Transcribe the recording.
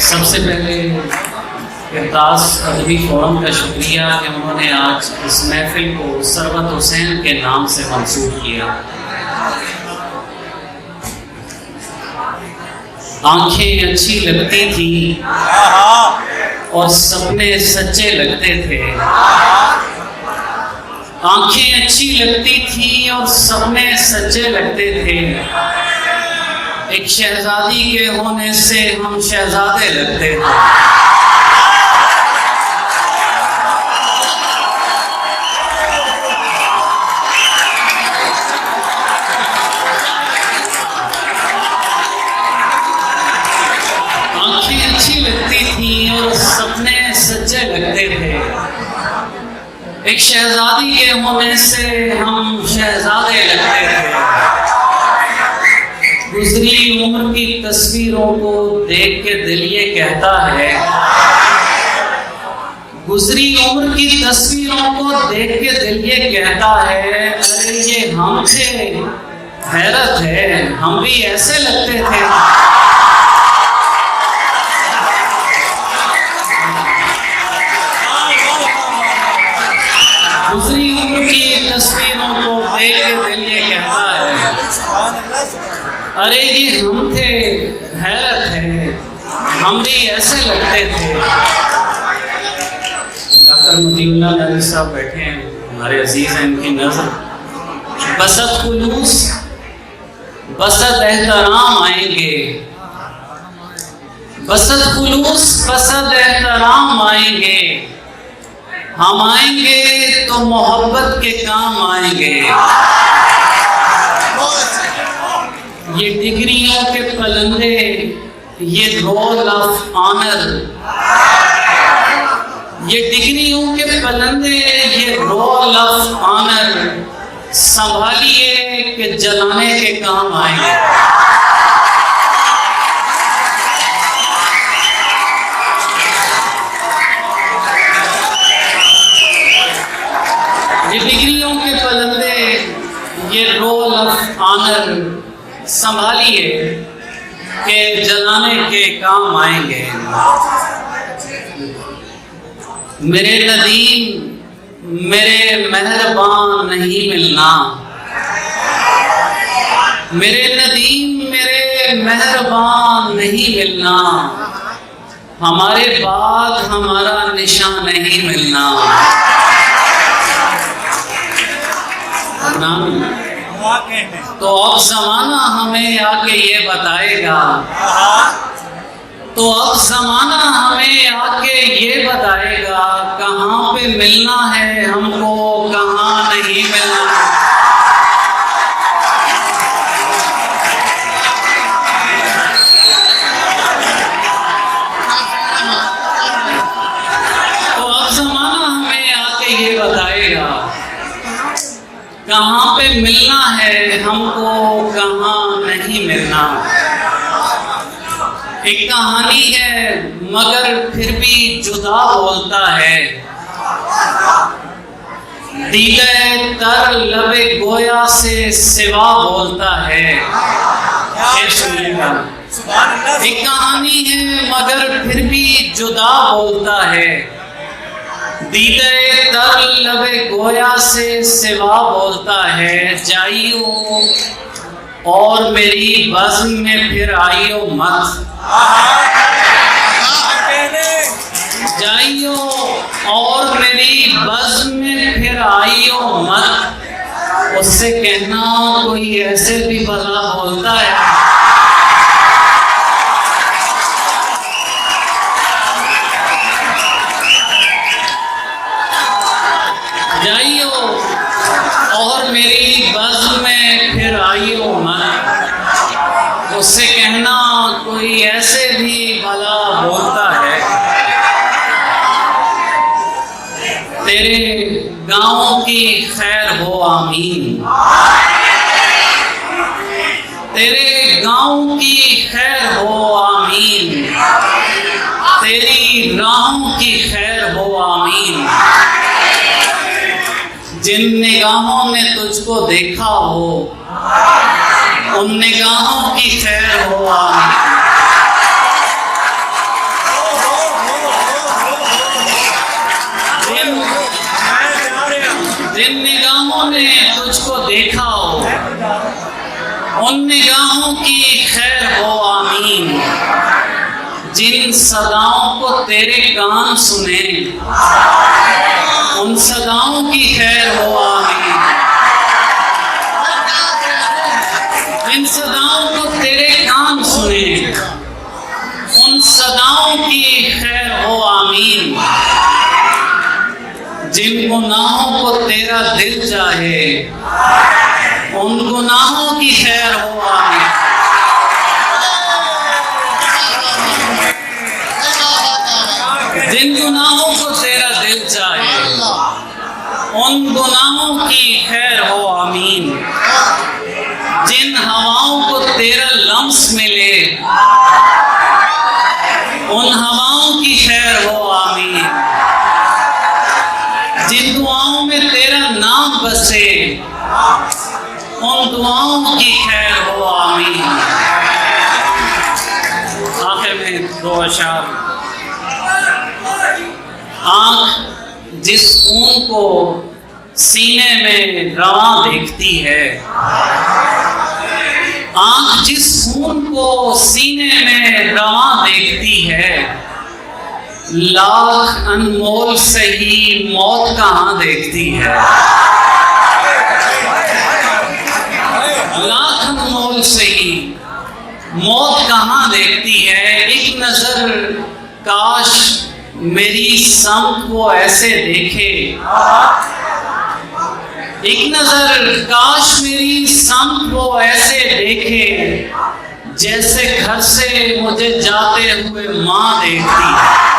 सबसे पहले इरताज अदबी फोरम का शुक्रिया कि उन्होंने आज इस महफिल को सरवत हुसैन के नाम से मंसूब किया। आंखें अच्छी लगती थी और सपने सच्चे लगते थे। आंखें अच्छी लगती थी और सपने सच्चे लगते थे। एक शहजादी के होने से हम शहजादे लगते थे। आंखें अच्छी लगती थी और सपने सच्चे लगते थे। एक शहजादी के होने से हम शहजादे लगते थे। गुजरी उम्र की तस्वीरों को देख के दिल ये कहता है, गुजरी उम्र की तस्वीरों को देख के दिल ये कहता है, अरे ये हम थे, हैरत है हम भी ऐसे लगते थे। गुजरी उम्र की तस्वीरों को देख के दिल ये कहता है, अरे ये हम थे, हैरत है हम भी ऐसे लगते थे। डॉक्टर मदीउल्लाह नबी साहब बैठे हैं, हमारे अजीज हैं, इनकी नजर बसत खुलूस बसत एहतराम आएंगे, बसत खुलूस बसत एहतराम आएंगे। हम आएंगे तो मोहब्बत के काम आएंगे। ये डिग्रियों के पलंदे, ये रोल ऑफ ऑनर, ये डिग्रियों के पलंदे, ये रोल ऑफ ऑनर संभालिए कि जलाने के काम आएंगे। ये डिग्रियों के पलंदे, ये रोल ऑफ ऑनर संभालिए कि जलाने के काम आएंगे। मेरे नदीम मेरे मेहरबान नहीं मिलना, मेरे नदीम मेरे मेहरबान नहीं मिलना। हमारे बाद हमारा निशान नहीं मिलना। तो अब ज़माना हमें आके ये बताएगा, तो अब ज़माना हमें आके ये बताएगा, कहाँ पे मिलना है हमको, कहाँ नहीं मिलना। तो अब ज़माना हमें आके ये बताएगा, कहाँ पे मिलना है हमको, कहाँ नहीं मिलना। एक कहानी है मगर फिर भी जुदा बोलता है, दीगे तर लबे गोया से सिवा बोलता है। एक कहानी है मगर फिर भी जुदा बोलता है, दीदे तर लबे गोया से सिवा बोलता है। जाइयो और मेरी बज़्म में फिर आइयो मत, जाइयो और मेरी बज़्म में फिर आइयो मत। उससे कहना कोई ऐसे भी भला बोलता है। जाइयो और मेरी बज़्म में फिर आइयो मत। उससे कहना कोई ऐसे भी भला बोलता है। तेरे गाँव की खैर हो आमीन, तेरे गाँव की खैर हो आमीन, तेरी राहों की खैर हो आमीन। जिन निगाहों ने तुझको देखा हो उन निगाहों की खैर हो आमीन। में तुझको देखा हो, उन निगाहों की खैर हो आमीन। जिन सदाओं को तेरे कान सुने, उन सदाओं की खैर हो आमीन। जिन सदाओं को तेरे कान सुने, उन सदाओं की खैर हो आमीन। जिन गुनाहों को तेरा दिल चाहे, उन गुनाहों की खैर हो आमीन। जिन गुनाहों को तेरा दिल चाहे, उन गुनाहों की खैर हो आमीन। जिन हवाओं को तेरा लम्स मिले, उन हवाओं की खैर हो आमीन। जिन दुआओं में तेरा नाम बसे, उन दुआओं की खैर हो आमीन। आखिर में दो अशार। आँख जिस खून को सीने में रवां देखती है, आँख जिस खून को सीने में रवां देखती है, लाख अनमोल से ही मौत कहाँ देखती है। लाख अनमोल से ही मौत कहाँ देखती है। एक नजर काश मेरी समत वो ऐसे देखे, एक नजर काश मेरी समत वो ऐसे देखे, जैसे घर से मुझे जाते हुए माँ देखती है।